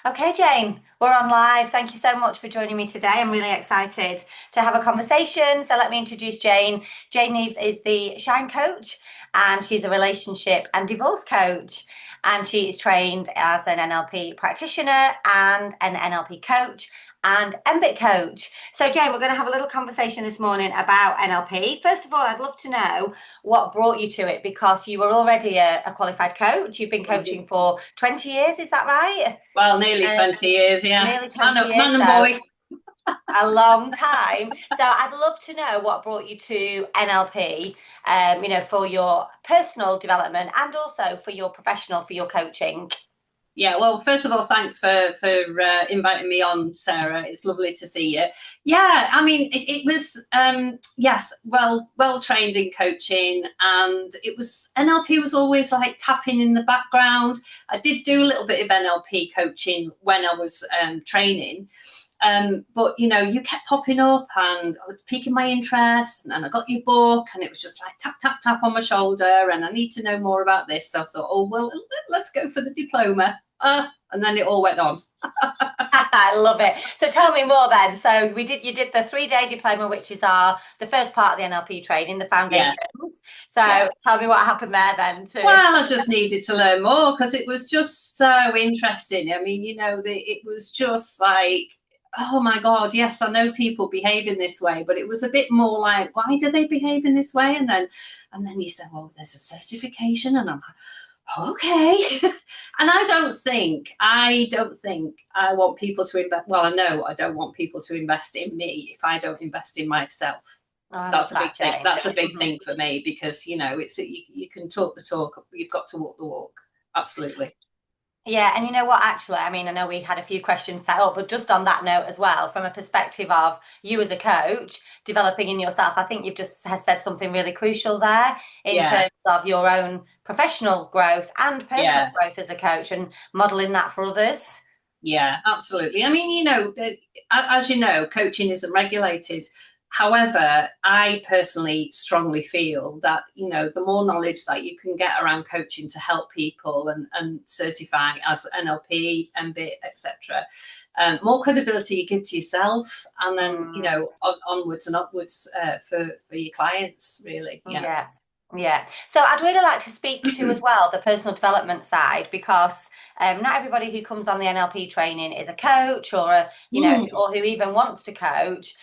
Okay, Jane, we're on live. Thank you so much for joining me today. I'm really excited to have a conversation. So let me introduce Jane. Jane Neves is the Shine Coach, and she's a relationship and divorce coach. And she is trained as an NLP practitioner and an NLP coach and MBIT coach. So, Jane, we're going to have a little conversation this morning about NLP. First of all, I'd love to know what brought you to it because you were already a qualified coach. You've been Mhm. coaching for 20 years, is that right? Well, nearly Um, 20 years, yeah. Nearly Man, 20 years, man and so boy. a long time. So I'd love to know what brought you to NLP, for your personal development and also for your professional, for your coaching. Yeah, well, first of all, thanks for inviting me on, Sarah. It's lovely to see you. Yeah, I mean, it was yes, well trained in coaching, and it was NLP was always like tapping in the background. I did do a little bit of NLP coaching when I was training, but you kept popping up, and I was piquing my interest, and I got your book, and it was just like tap tap tap on my shoulder, and I need to know more about this. So I thought, oh well, let's go for the diploma. And then it all went on. I love it. So tell me more then. So you did the 3-day diploma, which is the first part of the NLP training, the Yeah, foundations. So yeah. tell me what happened there then too. Well, I just needed to learn more because it was just so interesting. I mean, it was just like, oh my God, yes, I know people behave in this way, but it was a bit more like, why do they behave in this way? And then you say, well, there's a certification, and I'm like, okay. And I don't think I want people to invest. Well, I know I don't want people to invest in me if I don't invest in myself. Oh, I love That's a big that, thing. Jane. That's a big Mhm. thing for me because it's you can talk the talk, you've got to walk the walk. Absolutely. Yeah, and you know what, actually, I mean, I know we had a few questions set up, but just on that note as well, from a perspective of you as a coach, developing in yourself, I think you've just has said something really crucial there in Yeah, terms of your own professional growth and personal yeah, growth as a coach and modeling that for others. yeah, absolutely. I mean, as you know, coaching isn't regulated. However, I personally strongly feel that, the more knowledge that you can get around coaching to help people and certify as NLP, MBIT, etc., more credibility you give to yourself, and then, Mm. onwards and upwards for your clients, really. Yeah. Yeah, yeah. So I'd really like to speak to as well the personal development side because not everybody who comes on the NLP training is a coach or Mm. or who even wants to coach,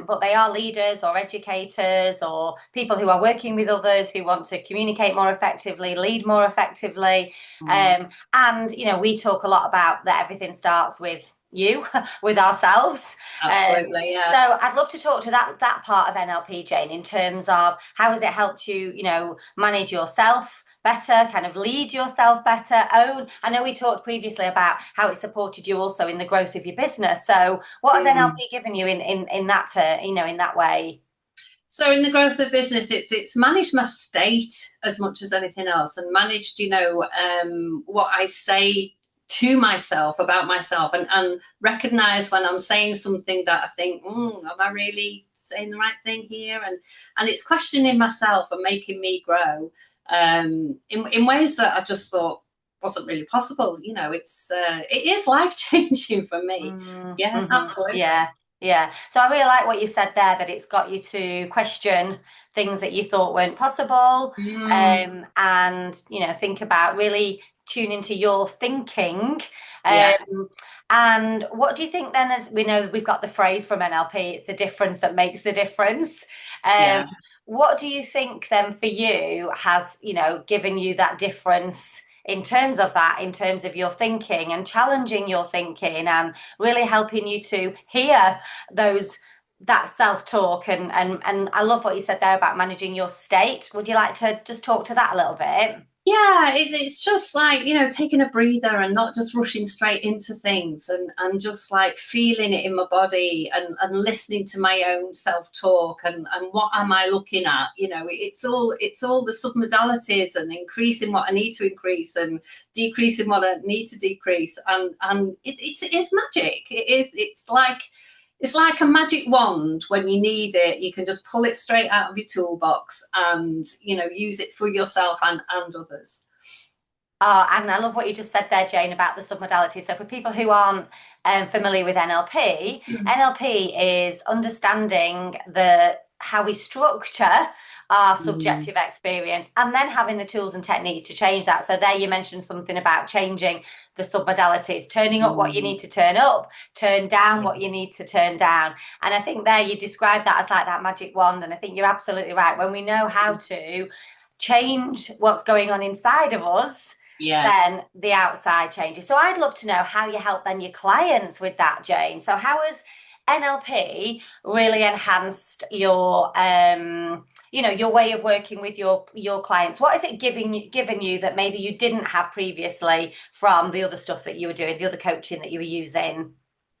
but they are leaders or educators or people who are working with others who want to communicate more effectively, lead more effectively, Mm. and we talk a lot about that everything starts with you, with ourselves. Um, Absolutely, yeah. so I'd love to talk to that part of NLP, Jane, in terms of how has it helped you, manage yourself better, kind of lead yourself better, own. I know we talked previously about how it supported you also in the growth of your business. So what has Mm. NLP given you in that in that way? So in the growth of business, it's managed my state as much as anything else, and managed, what I say to myself about myself, and recognize when I'm saying something that I think, am I really saying the right thing here? And it's questioning myself and making me grow in ways that I just thought wasn't really possible. It is life changing for me. Yeah, absolutely. Yeah, yeah. So I really like what you said there, that it's got you to question things that you thought weren't possible, Mm, and think about really tune into your thinking. yeah, And what do you think then, as we know we've got the phrase from NLP, it's the difference that makes the difference. Um, yeah. what do you think then for you has, given you that difference in terms of that, in terms of your thinking and challenging your thinking and really helping you to hear those that self-talk and I love what you said there about managing your state. Would you like to just talk to that a little bit? Yeah, it's just like, taking a breather and not just rushing straight into things, and just like feeling it in my body, and listening to my own self-talk, and what am I looking at? It's all the submodalities, and increasing what I need to increase and decreasing what I need to decrease. And it's magic. It's like a magic wand. When you need it, you can just pull it straight out of your toolbox and use it for yourself and others. Oh, and I love what you just said there, Jane, about the submodality. So for people who aren't familiar with NLP, NLP is understanding the how we structure our Mm, subjective experience and then having the tools and techniques to change that. So there you mentioned something about changing the submodalities, turning up what you mm, need to turn up, turn down yeah. what you need to turn down. And I think there you described that as like that magic wand. And I think you're absolutely right. When we know how to change what's going on inside of us, Yeah. then the outside changes. So I'd love to know how you help then your clients with that, Jane. So how has NLP really enhanced your your way of working with your clients? What is it given you that maybe you didn't have previously from the other stuff that you were doing, the other coaching that you were using?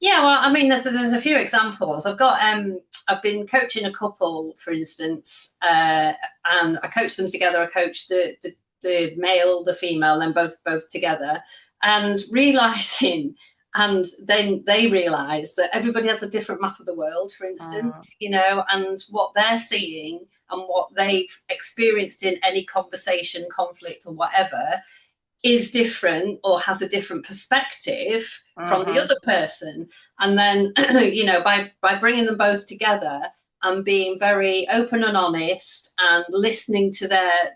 Yeah, well, I mean, there's a few examples. I've been coaching a couple, for instance, and I coach them together. I coach the male, the female, then both together, and realizing, and then they realize that everybody has a different map of the world, for Mm, instance, and what they're seeing and what they've experienced in any conversation, conflict, or whatever is different or has a different perspective from the hmm. other person. And then by bringing them both together and being very open and honest and listening to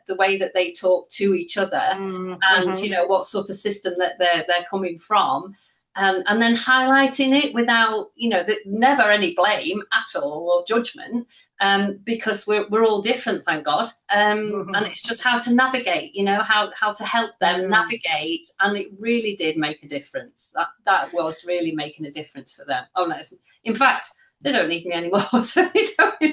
the way that they talk to each other, and Mm-hmm. what sort of system that they're coming from, and then highlighting it without never any blame at all or judgment, because we're all different, thank God. And it's just how to navigate, how to help them Mm. navigate, and it really did make a difference. That was really making a difference for them. Oh no, in fact, they don't need me anymore, so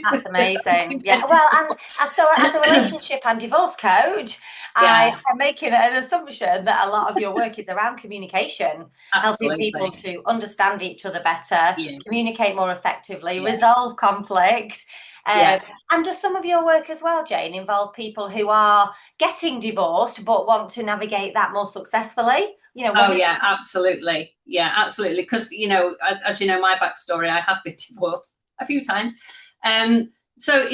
That's they don't amazing. need me Yeah. Well, and as a anymore. relationship and divorce coach, I Yeah, am making an assumption that a lot of your work is around communication, helping people absolutely. to understand each other better, Yeah, communicate more effectively, yeah, resolve conflict. Um, yeah. and does some of your work as well, Jane, involve people who are getting divorced but want to navigate that more successfully? Oh yeah, absolutely. Yeah, absolutely. Because as you know, my backstory, I have been divorced a few times. So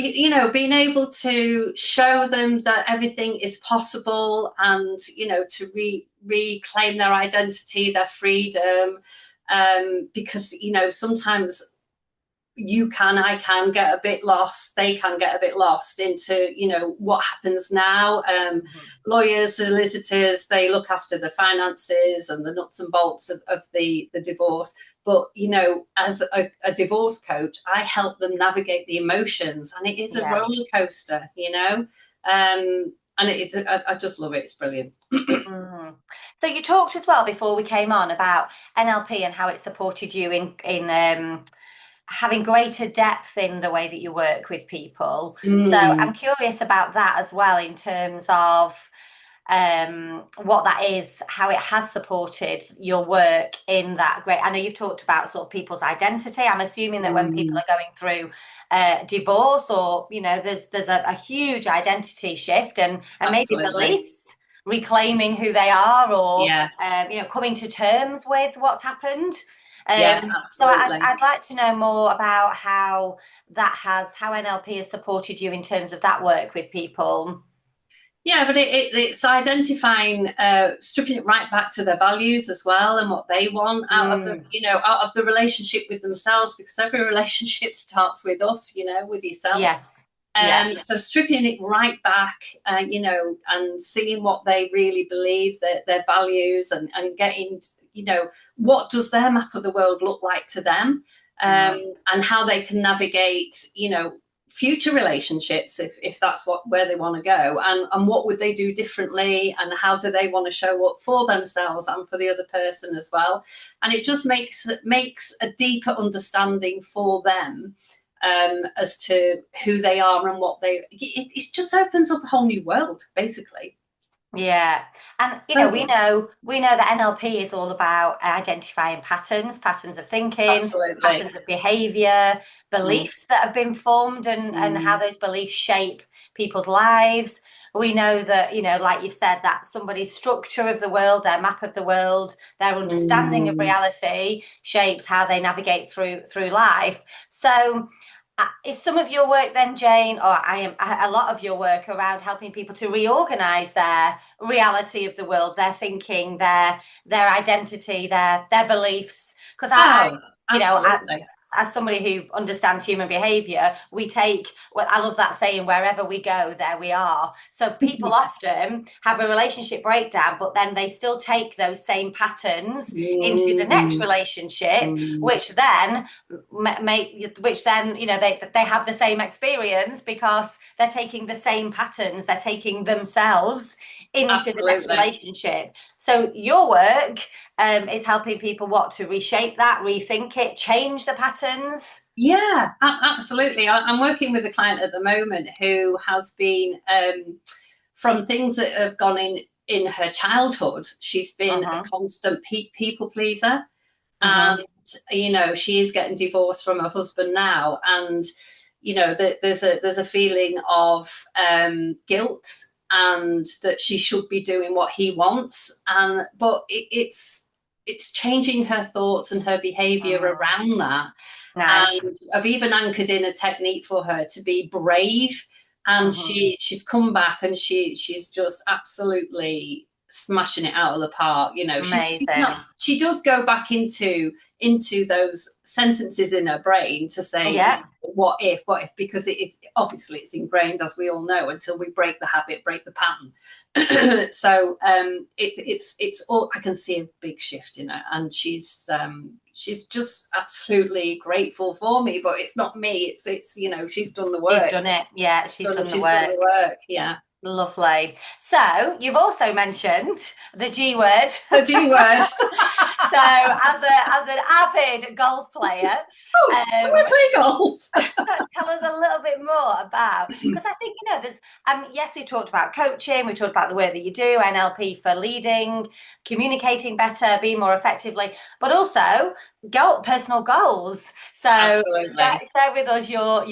being able to show them that everything is possible, and to reclaim their identity, their freedom, because sometimes I can get a bit lost, they can get a bit lost into what happens now. Mhm. Lawyers, solicitors, they look after the finances and the nuts and bolts of the divorce, but as a divorce coach, I help them navigate the emotions, and it is a Yeah. roller coaster, and it is, I just love it, it's brilliant. Mm. So you talked as well before we came on about NLP and how it supported you in having greater depth in the way that you work with people. So I'm Mm, curious about that as well in terms of what that is, how it has supported your work in that great. I know you've talked about sort of people's identity. I'm assuming that when people mm, are going through divorce or there's a huge identity shift and maybe absolutely. beliefs reclaiming who they are or Yeah, coming to terms with what's happened. yeah, So absolutely. I'd like to know more about how NLP has supported you in terms of that work with people. Yeah, but it's identifying, stripping it right back to their values as well, and what they want out of the, Mm, out of the relationship with themselves, because every relationship starts with us, with yourself. yes. Yeah. So stripping it right back, and seeing what they really believe, their values, and getting, what does their map of the world look like to them, Mm, and how they can navigate, future relationships, if that's where they want to go, and what would they do differently, and how do they want to show up for themselves and for the other person as well. And it just makes a deeper understanding for them, as to who they are and what it just opens up a whole new world, basically. yeah. And Totally. we know that NLP is all about identifying patterns of thinking, Absolutely. patterns of behavior, Mm, beliefs that have been formed and how mm, those beliefs shape people's lives. We know that, like you said, that somebody's structure of the world, their map of the world, their understanding of mm, reality shapes how they navigate through life. So Is some of your work then, Jane, or I am a lot of your work around helping people to reorganize their reality of the world, their thinking, their identity, their beliefs? Because Oh, you know, absolutely. as somebody who understands human behavior, we take, well, I love that saying, wherever we go, there we are. So people often have a relationship breakdown, but then they still take those same patterns into the next Mm, relationship, mm, which then make, which then, you know, they have the same experience because they're taking the same patterns, they're taking themselves into the next absolutely. relationship. So your work is helping people what, to reshape that, rethink it, change the patterns. Yeah, absolutely. I'm working with a client at the moment who has been from things that have gone in her childhood. She's been a Mm-hmm. constant people pleaser, and Mm-hmm. she is getting divorced from her husband now, and there's a feeling of guilt and that she should be doing what he wants, and but it's changing her thoughts and her behavior Mm-hmm. around that. Nice. And I've even anchored in a technique for her to be brave. And Mm-hmm. she's come back and she's just absolutely smashing it out of the park. She's not, Amazing. she does go back into those sentences in her brain to say, Yeah. what if, because it's obviously it's ingrained, as we all know, until we break the habit, break the pattern. So it's all, I can see a big shift in her, and she's just absolutely grateful for me. But it's not me. It's she's done the She's work. done it. Yeah, she's done the She's done work. the work. Yeah. Lovely. So you've also mentioned the G word. The G word. So as an avid golf player, Oh, do I um, play golf? tell us a little bit more about, because I think, there's yes, we talked about coaching, we talked about the work that you do, NLP for leading, communicating better, being more effectively, but also personal goals. So Absolutely. share with us your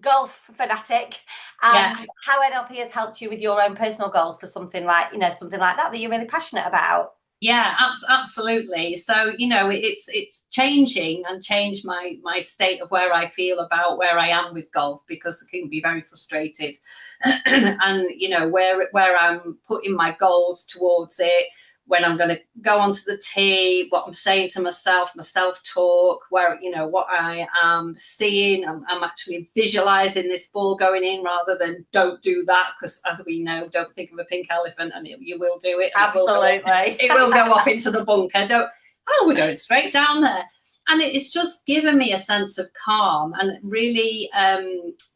golf fanatic, and Yes. how NLP has helped you with your own personal goals for something like, something like that you're really passionate about. Yeah, absolutely. So it's changing and changed my state of where I feel about where I am with golf, because I can be very frustrated, and where I'm putting my goals towards it, when I'm going to go onto the tee, what I'm saying to myself, my self talk, where what I am seeing, I'm actually visualizing this ball going in rather than don't do that, because as we know, don't think of a pink elephant, and you will do it, and it will go off. Absolutely. It will go off into the bunker. Don't. Oh, we're going straight down there. And it's just given me a sense of calm and really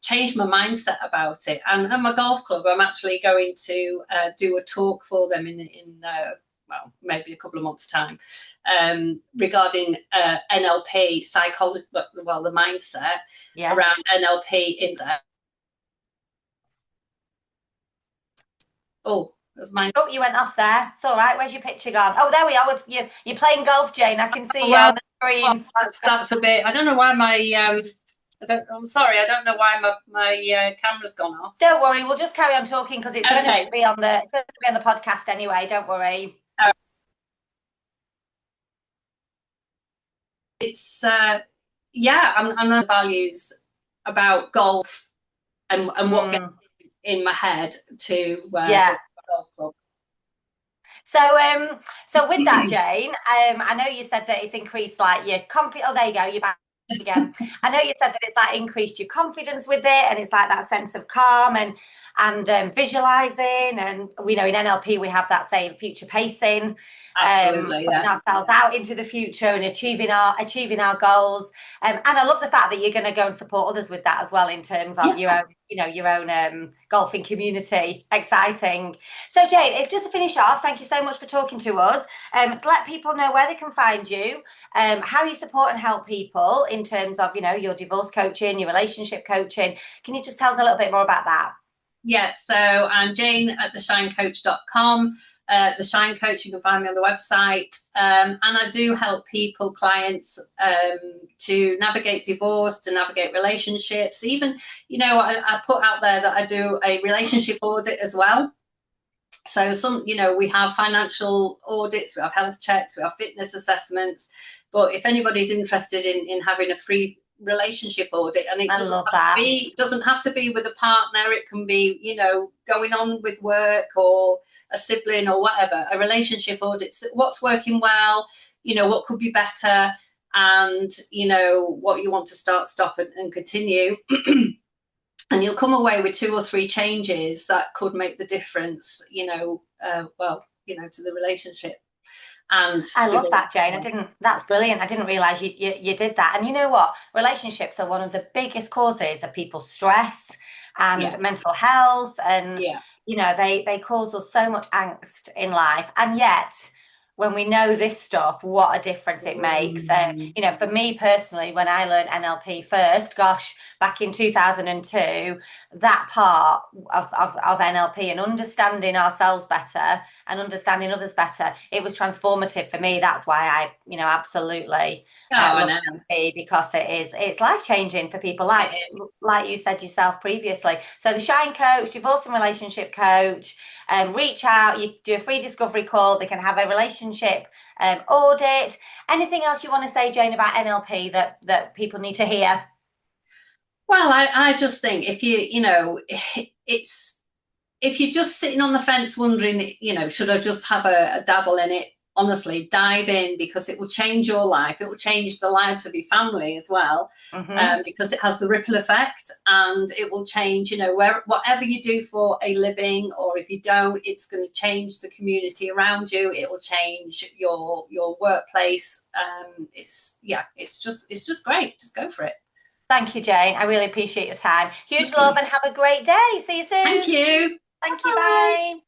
changed my mindset about it. And at my golf club, I'm actually going to do a talk for them in well, maybe a couple of months' time, regarding NLP psychology, well, the mindset Yeah. around NLP in. Oh, that's my. Oh, you went off there. It's all right. Where's your picture gone? Oh, there we are. You're playing golf, Jane. I can see you Well, on the screen. that's a bit. I don't know why my. I'm sorry. I don't know why my camera's gone off. Don't worry. We'll just carry on talking because it's going to Okay. be on the podcast anyway. Don't worry. It's yeah, I'm the values about golf and what gets Mm, in my head to yeah. the golf club. So with that, Jane, I know you said that it's increased like your confidence. Oh, there you go. You're back again. I know you said that it's like increased your confidence with it, and it's like that sense of calm and visualizing. And we know in NLP we have that saying future pacing, Absolutely, putting yeah. ourselves out into the future and achieving our goals. And I love the fact that you're going to go and support others with that as well in terms of Yeah. your own golfing community. Exciting. So Jane, just to finish off, thank you so much for talking to us. Let people know where they can find you, how you support and help people in terms of, your divorce coaching, your relationship coaching. Can you just tell us a little bit more about that? Yeah, so I'm Jane at theshinecoach.com. The Shine Coach, you can find me on the website. And I do help people, clients, to navigate divorce, to navigate relationships. Even, I put out there that I do a relationship audit as well. So we have financial audits, we have health checks, we have fitness assessments. But if anybody's interested in having a free relationship audit, and it I love that. doesn't have to be with a partner. It can be, going on with work or a sibling or whatever. A relationship audit, what's working well, what could be better, and what you want to start, stop, and continue. And you'll come away with 2 or 3 changes that could make the difference, to the relationship. And I love that, Jane. That's brilliant. I didn't realize you did that. And you know what? Relationships are one of the biggest causes of people's stress yeah, and mental health. And, yeah, they cause us so much angst in life. And yet, when we know this stuff, what a difference it makes. For me personally, when I learned NLP first, gosh, back in 2002, that part of NLP and understanding ourselves better and understanding others better, it was transformative for me. That's why I, absolutely oh, I love know NLP, because it's life changing for people, it like is. you said yourself previously. So the Shine Coach, divorce and relationship coach, reach out. You do a free discovery call. They can have a relationship audit. Anything else you want to say, Jane, about NLP that people need to hear? Well, I just think it's if you're just sitting on the fence wondering, should I just have a dabble in it? Honestly, dive in, because it will change your life. It will change the lives of your family as well, because it has the ripple effect, and it will change, whatever you do for a living, or if you don't, it's going to change the community around you. It will change your workplace. It's just great. Just go for it. Thank you, Jane. I really appreciate your time. Huge love and have a great day. See you Thank soon. you. Thank you. Bye. Bye.